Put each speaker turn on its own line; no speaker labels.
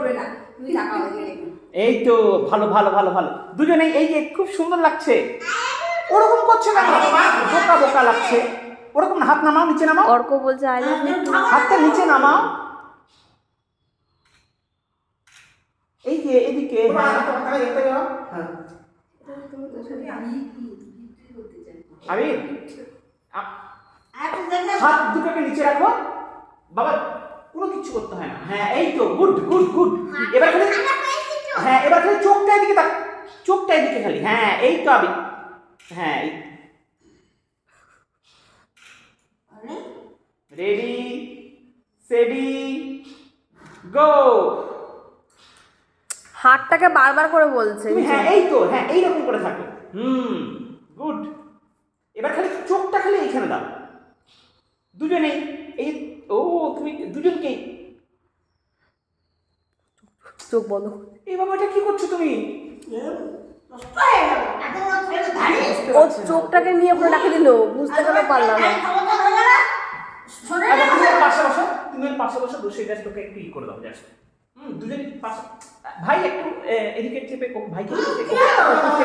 করবে না, তুমি তাকাও এদিকে।
এই তো ভালো ভালো ভালো ভালো দুজনে এই যে খুব সুন্দর লাগছে। ওরকম করছে না, বোকা বোকা লাগছে। ওরকম না, হাত নামাও, নিচে নামাও।
অর্ক বলছে আই লাভ ইউ।
হাতটা নিচে নামাও। এই যে এদিকে, হ্যাঁ আবির হাত দুটোকে নিচে রাখো বাবা, কোনো কিছু করতে হয় না। হ্যাঁ এই তো, গুড গুড গুড। এবার খালি, হ্যাঁ এবার খালি চোখটা এদিকে তাক, চোখটা এদিকে খালি। হ্যাঁ এই তো আবির, হ্যাঁ রেডি সেডি গো।
হাতটাকে বারবার করে বলছে।
হ্যাঁ এই তো, হ্যাঁ এইরকম করে থাকো। গুড। এবার খালি চোখটা খালি এইখানে দাও দুজনেই। এই ও তুমি দুজনকেই।
চোখ বন্ধ।
এই বাবা এটা কি করছো তুমি?
ও চোখটাকে নিয়ে ওখানে রাখে দিল, বুঝতে কেন পারলাম না।
আচ্ছা তুমি পাশে বসো, তুমি পাশে বসো, বসে জাস্ট ওকে একটু করে দাও জাস্ট। দুজন পাশে। ভাই একটু এদিকে চেপে ভাইকে